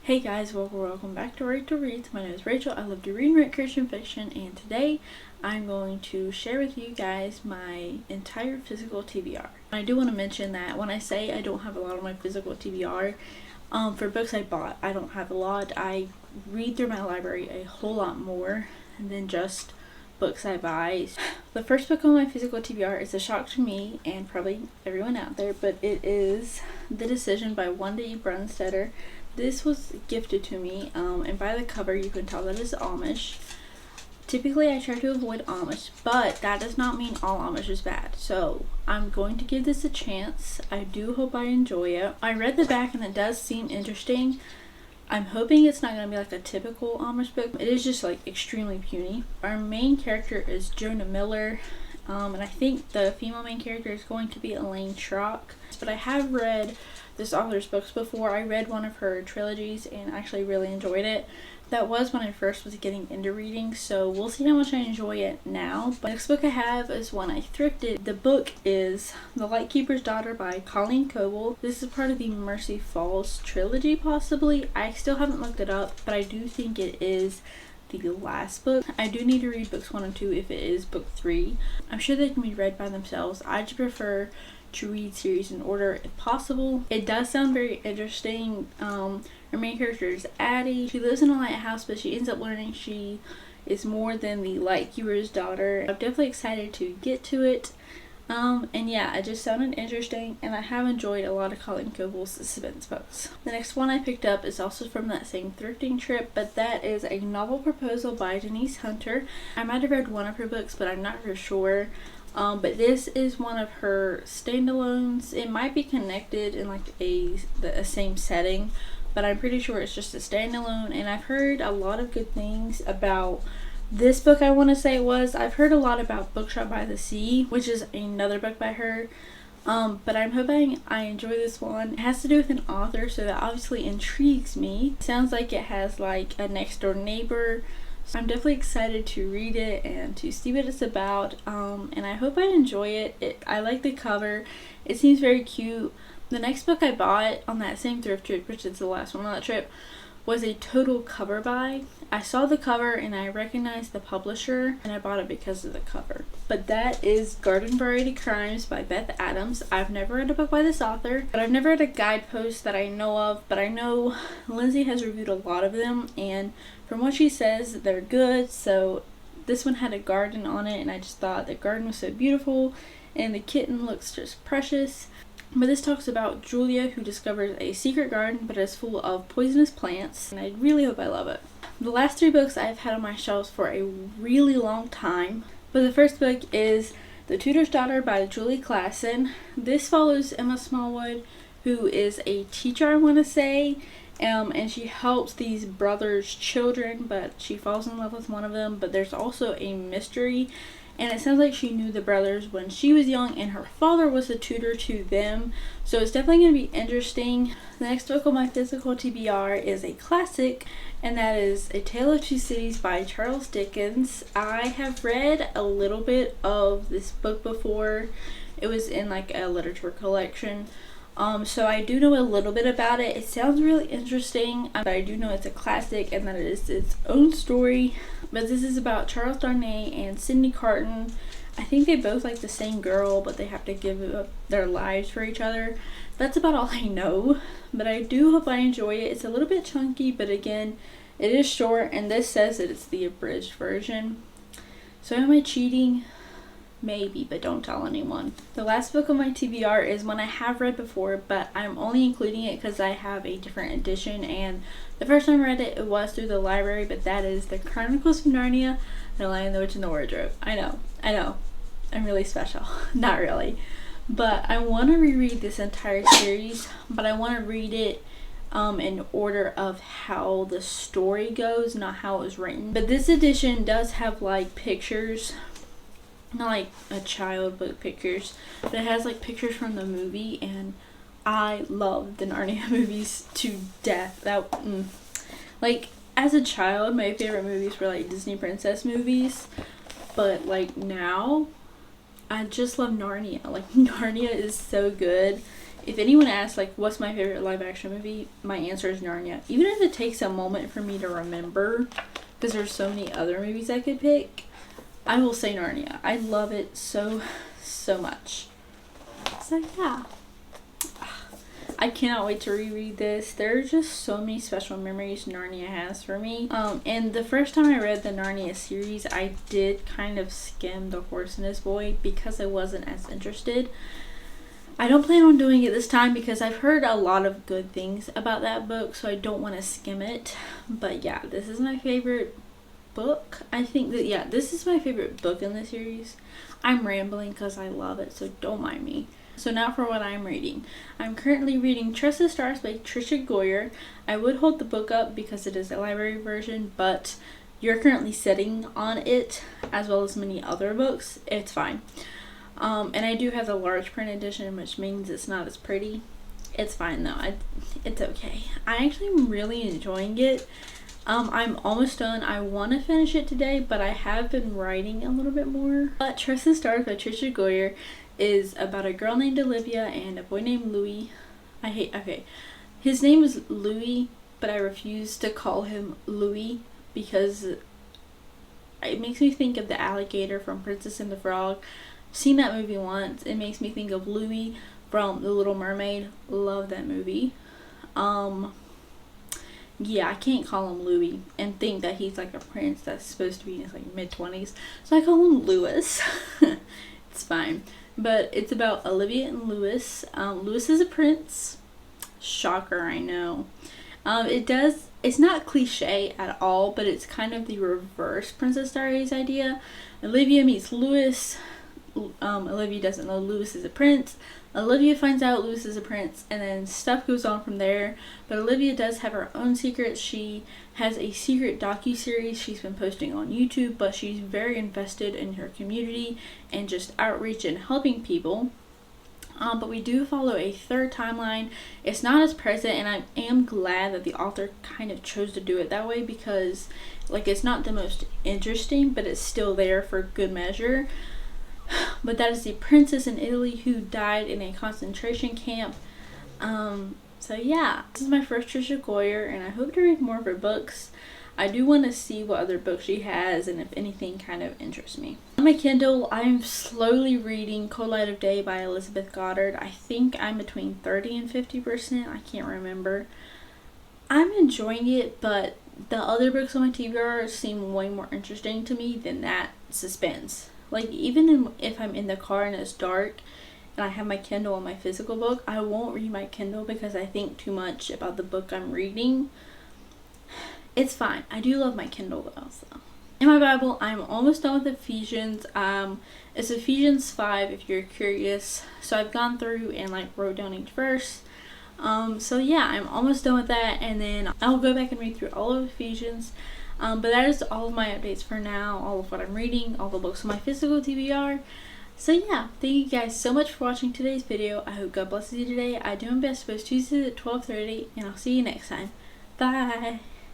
Hey guys, welcome back to Rachel Reads. My name is Rachel. I love to read and write Christian fiction, and today I'm going to share with you guys my entire physical TBR. I do want to mention that when I say I don't have a lot of my physical TBR, for books I bought, I don't have a lot. I read through my library a whole lot more than just books I buy. The first book on my physical TBR is a shock to me and probably everyone out there, but it is The Decision by Wanda E. Brunstetter. This was gifted to me, and by the cover you can tell that it's Amish. Typically I try to avoid Amish, but that does not mean all Amish is bad. So I'm going to give this a chance. I do hope I enjoy it. I read the back and it does seem interesting. I'm hoping it's not going to be like a typical Amish book. It is just like extremely puny. Our main character is Jonah Miller, and I think the female main character is going to be Elaine Schrock. But I have read this author's books before. I read one of her trilogies and actually really enjoyed it. That was when I first was getting into reading, so we'll see how much I enjoy it now. But the next book I have is one I thrifted. The book is The Lightkeeper's Daughter by Colleen Coble. This is part of the Mercy Falls trilogy, possibly. I still haven't looked it up, but I do think it is the last book. I do need to read books 1 and 2 if it is book 3. I'm sure they can be read by themselves. I just prefer to read series in order if possible. It does sound very interesting. Her main character is Addie. She lives in a lighthouse, but she ends up learning she is more than the lightkeeper's daughter. I'm definitely excited to get to it. And yeah, it just sounded interesting, and I have enjoyed a lot of Colleen Coble's suspense books. The next one I picked up is also from that same thrifting trip, but that is A Novel Proposal by Denise Hunter. I might have read one of her books, but I'm not for sure. But this is one of her standalones. It might be connected in like a same setting, but I'm pretty sure it's just a standalone, and I've heard a lot of good things about this book. I want to say it was. I've heard a lot about Bookshop by the Sea, which is another book by her. But I'm hoping I enjoy this one. It has to do with an author, so that obviously intrigues me. It sounds like it has like a next door neighbor. I'm definitely excited to read it and to see what it's about, and I hope I enjoy it. I like the cover. It seems very cute. The next book I bought on that same thrift trip, which is the last one on that trip, was a total cover buy. I saw the cover and I recognized the publisher, and I bought it because of the cover. But that is Garden Variety Crimes by Beth Adams. I've never read a book by this author, but I've never read a guidepost that I know of, but I know Lindsay has reviewed a lot of them, and from what she says, they're good. So this one had a garden on it, and I just thought the garden was so beautiful, and the kitten looks just precious. But this talks about Julia, who discovers a secret garden, but it's full of poisonous plants, and I really hope I love it. The last 3 books I've had on my shelves for a really long time, but the first book is The Tutor's Daughter by Julie Klassen. This follows Emma Smallwood, who is a teacher, I want to say, and she helps these brothers' children, but she falls in love with one of them. But there's also a mystery, and it sounds like she knew the brothers when she was young, and her father was a tutor to them. So it's definitely going to be interesting. The next book on my physical TBR is a classic, and that is A Tale of Two Cities by Charles Dickens. I have read a little bit of this book before. It was in like a literature collection. So I do know a little bit about it. It sounds really interesting, but I do know it's a classic and that it is its own story. But this is about Charles Darnay and Sydney Carton. I think they both like the same girl, but they have to give up their lives for each other. That's about all I know, but I do hope I enjoy it. It's a little bit chunky, but again, it is short, and this says that it's the abridged version. So am I cheating? Maybe, but don't tell anyone. The last book on my TBR is one I have read before, but I'm only including it because I have a different edition, and the first time I read it, it was through the library, but that is The Chronicles of Narnia, The Lion, the Witch, and the Wardrobe. I know. I'm really special. Not really. But I want to reread this entire series, but I want to read it in order of how the story goes, not how it was written. But this edition does have like pictures, not like a child book pictures, but it has like pictures from the movie, and I love the Narnia movies to death. Like as a child, my favorite movies were like Disney princess movies, but like now I just love Narnia. Like Narnia is so good, if anyone asks like what's my favorite live action movie, my answer is Narnia. Even if it takes a moment for me to remember, because there's so many other movies I could pick, I will say Narnia. I love it so much. So yeah, I cannot wait to reread this. There are just so many special memories Narnia has for me. And the first time I read the Narnia series, I did kind of skim The Horse and His Boy because I wasn't as interested. I don't plan on doing it this time because I've heard a lot of good things about that book, so I don't want to skim it. But yeah, this is my favorite book. I think that, yeah, this is my favorite book in the series. I'm rambling because I love it, so don't mind me. So now for what I'm reading. I'm currently reading Trust the Stars by Tricia Goyer. I would hold the book up because it is a library version, but you're currently sitting on it as well as many other books. It's fine. And I do have the large print edition, which means it's not as pretty. It's fine though. It's okay. I actually am really enjoying it. I'm almost done. I want to finish it today, but I have been writing a little bit more. But Trust the Stars by Tricia Goyer is about a girl named Olivia and a boy named Louis. His name is Louis, but I refuse to call him Louis because it makes me think of the alligator from Princess and the Frog. I've seen that movie once. It makes me think of Louis from The Little Mermaid. Love that movie. Yeah, I can't call him Louis and think that he's like a prince that's supposed to be in his like mid-20s. So I call him Louis. It's fine. But it's about Olivia and Louis. Louis is a prince. Shocker, I know. It's not cliche at all, but it's kind of the reverse Princess Diaries idea. Olivia meets Louis. Olivia doesn't know Louis is a prince. Olivia finds out Louis is a prince, and then stuff goes on from there. But Olivia does have her own secrets. She has a secret docu-series she's been posting on YouTube, but she's very invested in her community and just outreach and helping people. But we do follow a third timeline. It's not as present, and I am glad that the author kind of chose to do it that way because like it's not the most interesting, but it's still there for good measure. But that is the princess in Italy who died in a concentration camp. So yeah, this is my first Tricia Goyer, and I hope to read more of her books. I do want to see what other books she has and if anything kind of interests me. On my Kindle, I'm slowly reading Cold Light of Day by Elizabeth Goddard. I think I'm between 30 and 50%. I can't remember. I'm enjoying it, but the other books on my TBR seem way more interesting to me than that suspense. Like, even if I'm in the car and it's dark and I have my Kindle on my physical book, I won't read my Kindle because I think too much about the book I'm reading. It's fine. I do love my Kindle though. So. In my Bible, I'm almost done with Ephesians. It's Ephesians 5 if you're curious. So I've gone through and like wrote down each verse. So yeah, I'm almost done with that, and then I'll go back and read through all of Ephesians. But that is all of my updates for now, all of what I'm reading, all the books on my physical TBR. So yeah, thank you guys so much for watching today's video. I hope God blesses you today. I do my best to post Tuesdays at 12:30, and I'll see you next time. Bye!